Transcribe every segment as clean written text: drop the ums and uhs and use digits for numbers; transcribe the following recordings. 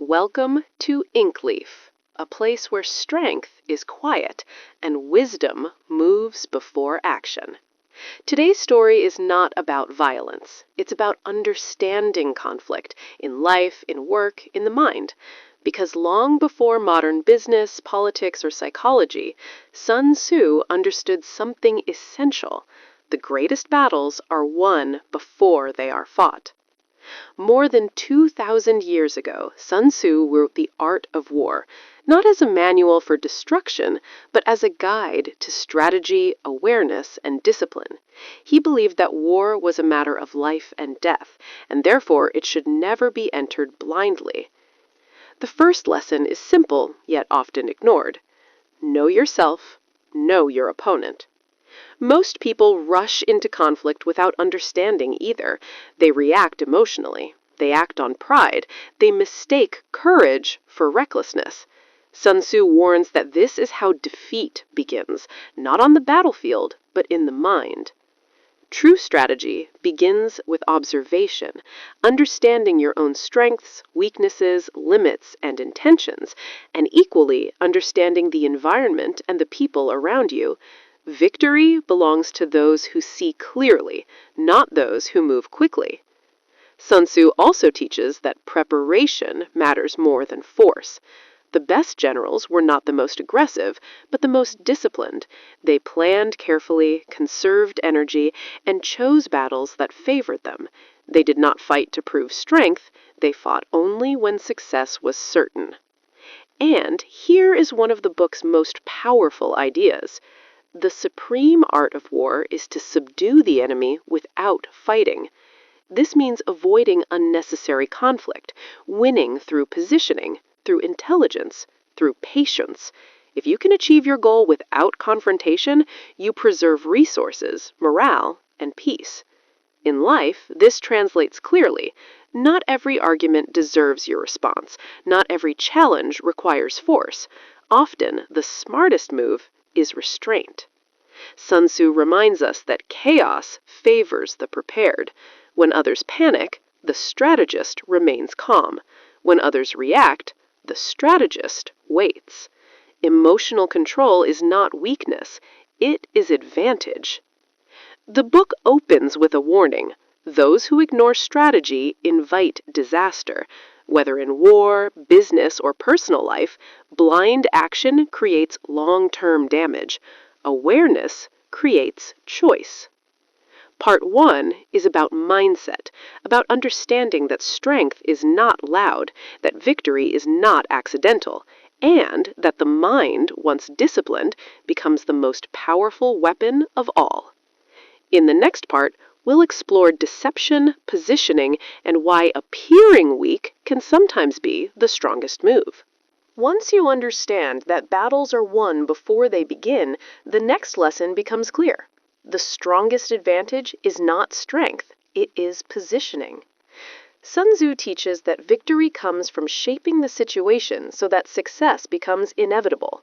Welcome to Inkleaf, a place where strength is quiet and wisdom moves before action. Today's story is not about violence. It's about understanding conflict in life, in work, in the mind. Because long before modern business, politics, or psychology, Sun Tzu understood something essential. The greatest battles are won before they are fought. More than 2,000 years ago, Sun Tzu wrote The Art of War, not as a manual for destruction, but as a guide to strategy, awareness, and discipline. He believed that war was a matter of life and death, and therefore it should never be entered blindly. The first lesson is simple, yet often ignored. Know yourself, know your opponent. Most people rush into conflict without understanding either. They react emotionally. They act on pride. They mistake courage for recklessness. Sun Tzu warns that this is how defeat begins, not on the battlefield, but in the mind. True strategy begins with observation, understanding your own strengths, weaknesses, limits, and intentions, and equally understanding the environment and the people around you. Victory belongs to those who see clearly, not those who move quickly. Sun Tzu also teaches that preparation matters more than force. The best generals were not the most aggressive, but the most disciplined. They planned carefully, conserved energy, and chose battles that favored them. They did not fight to prove strength, they fought only when success was certain. And here is one of the book's most powerful ideas. The supreme art of war is to subdue the enemy without fighting. This means avoiding unnecessary conflict, winning through positioning, through intelligence, through patience. If you can achieve your goal without confrontation, you preserve resources, morale, and peace. In life, this translates clearly. Not every argument deserves your response. Not every challenge requires force. Often, the smartest move is restraint. Sun Tzu reminds us that chaos favors the prepared. When others panic, the strategist remains calm. When others react, the strategist waits. Emotional control is not weakness, it is advantage. The book opens with a warning. Those who ignore strategy invite disaster. Whether in war, business, or personal life, blind action creates long-term damage. Awareness creates choice. Part 1 is about mindset, about understanding that strength is not loud, that victory is not accidental, and that the mind, once disciplined, becomes the most powerful weapon of all. In the next part, we'll explore deception, positioning, and why appearing weak can sometimes be the strongest move. Once you understand that battles are won before they begin, the next lesson becomes clear. The strongest advantage is not strength, it is positioning. Sun Tzu teaches that victory comes from shaping the situation so that success becomes inevitable.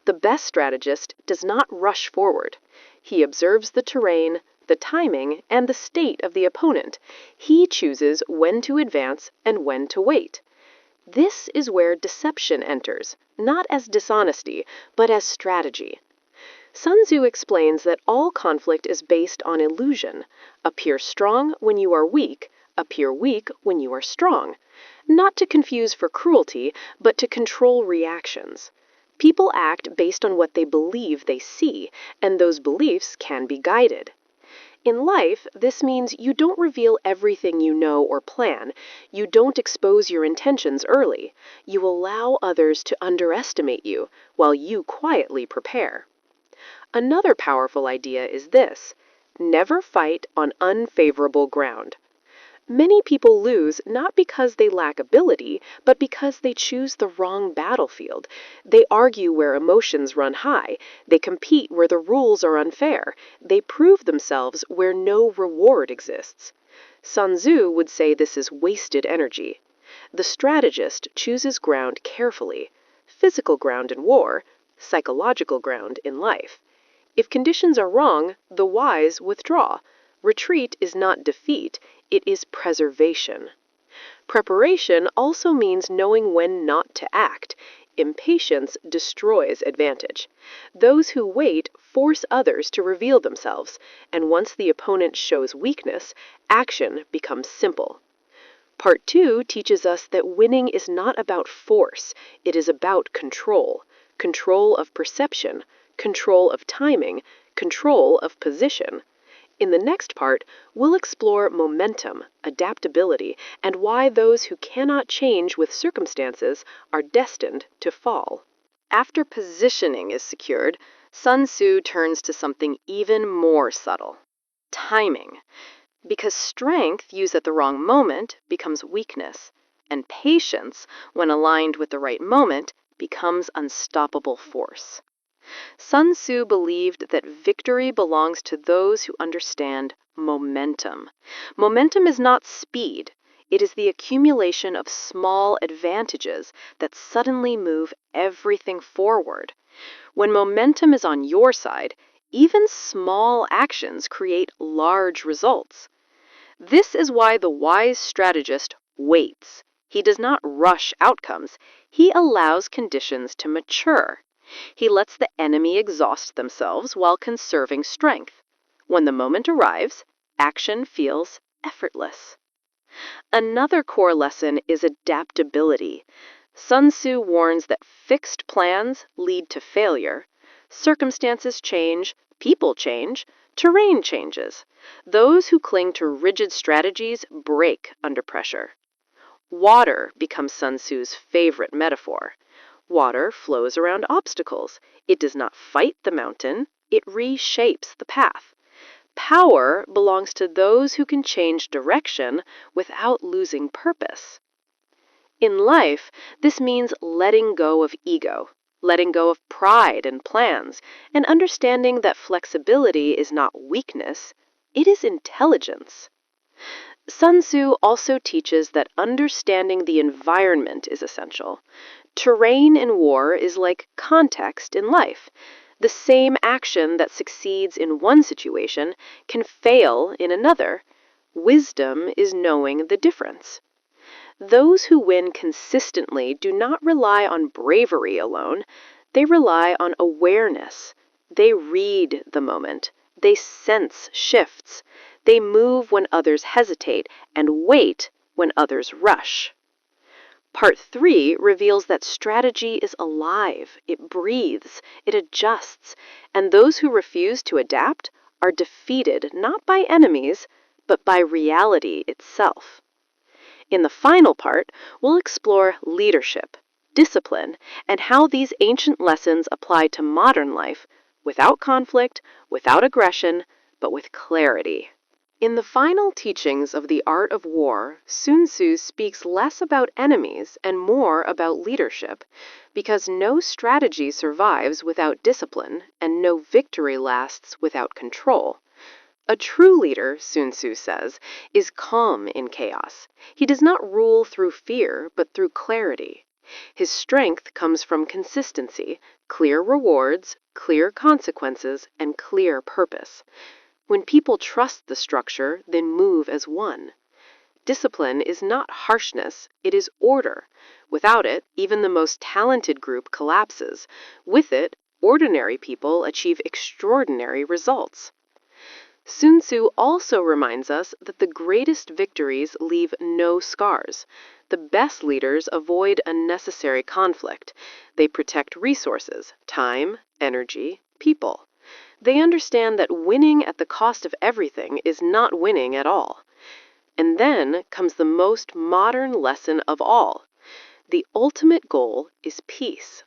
The best strategist does not rush forward. He observes the terrain, the timing, and the state of the opponent. He chooses when to advance and when to wait. This is where deception enters, not as dishonesty, but as strategy. Sun Tzu explains that all conflict is based on illusion. Appear strong when you are weak, appear weak when you are strong. Not to confuse for cruelty, but to control reactions. People act based on what they believe they see, and those beliefs can be guided. In life, this means you don't reveal everything you know or plan. You don't expose your intentions early. You allow others to underestimate you, while you quietly prepare. Another powerful idea is this: never fight on unfavorable ground. Many people lose not because they lack ability, but because they choose the wrong battlefield. They argue where emotions run high. They compete where the rules are unfair. They prove themselves where no reward exists. Sun Tzu would say this is wasted energy. The strategist chooses ground carefully: physical ground in war, psychological ground in life. If conditions are wrong, the wise withdraw. Retreat is not defeat, it is preservation. Preparation also means knowing when not to act. Impatience destroys advantage. Those who wait force others to reveal themselves, and once the opponent shows weakness, action becomes simple. Part 2 teaches us that winning is not about force, it is about control. Control of perception, control of timing, control of position. In the next part, we'll explore momentum, adaptability, and why those who cannot change with circumstances are destined to fall. After positioning is secured, Sun Tzu turns to something even more subtle: timing. Because strength used at the wrong moment becomes weakness, and patience, when aligned with the right moment, becomes unstoppable force. Sun Tzu believed that victory belongs to those who understand momentum. Momentum is not speed, it is the accumulation of small advantages that suddenly move everything forward. When momentum is on your side, even small actions create large results. This is why the wise strategist waits. He does not rush outcomes, he allows conditions to mature. He lets the enemy exhaust themselves while conserving strength. When the moment arrives, action feels effortless. Another core lesson is adaptability. Sun Tzu warns that fixed plans lead to failure. Circumstances change, people change, terrain changes. Those who cling to rigid strategies break under pressure. Water becomes Sun Tzu's favorite metaphor. Water flows around obstacles. It does not fight the mountain, it reshapes the path. Power belongs to those who can change direction without losing purpose. In life, this means letting go of ego, letting go of pride and plans, and understanding that flexibility is not weakness, it is intelligence. Sun Tzu also teaches that understanding the environment is essential. Terrain in war is like context in life. The same action that succeeds in one situation can fail in another. Wisdom is knowing the difference. Those who win consistently do not rely on bravery alone, they rely on awareness. They read the moment, they sense shifts, they move when others hesitate, and wait when others rush. Part 3 reveals that strategy is alive, it breathes, it adjusts, and those who refuse to adapt are defeated not by enemies, but by reality itself. In the final part, we'll explore leadership, discipline, and how these ancient lessons apply to modern life without conflict, without aggression, but with clarity. In the final teachings of the art of war, Sun Tzu speaks less about enemies and more about leadership, because no strategy survives without discipline, and no victory lasts without control. A true leader, Sun Tzu says, is calm in chaos. He does not rule through fear, but through clarity. His strength comes from consistency, clear rewards, clear consequences, and clear purpose. When people trust the structure, they move as one. Discipline is not harshness, it is order. Without it, even the most talented group collapses. With it, ordinary people achieve extraordinary results. Sun Tzu also reminds us that the greatest victories leave no scars. The best leaders avoid unnecessary conflict. They protect resources, time, energy, people. They understand that winning at the cost of everything is not winning at all. And then comes the most modern lesson of all. The ultimate goal is peace.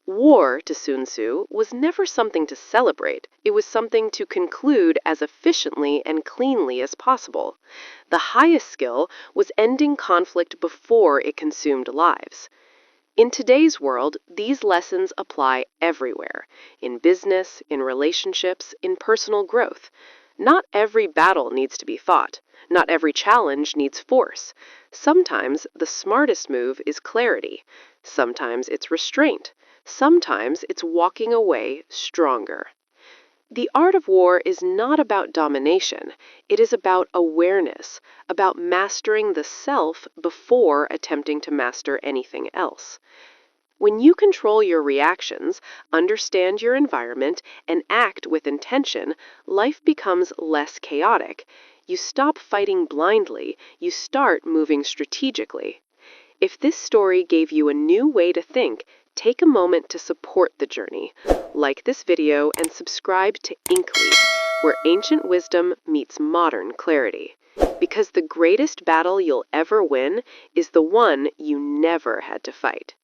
War, to Sun Tzu, was never something to celebrate. It was something to conclude as efficiently and cleanly as possible. The highest skill was ending conflict before it consumed lives. In today's world, these lessons apply everywhere, in business, in relationships, in personal growth. Not every battle needs to be fought. Not every challenge needs force. Sometimes the smartest move is clarity. Sometimes it's restraint. Sometimes it's walking away stronger. The art of war is not about domination. It is about awareness, about mastering the self before attempting to master anything else. When you control your reactions, understand your environment, and act with intention, life becomes less chaotic. You stop fighting blindly, you start moving strategically. If this story gave you a new way to think, take a moment to support the journey. Like this video and subscribe to Inkleaf, where ancient wisdom meets modern clarity. Because the greatest battle you'll ever win is the one you never had to fight.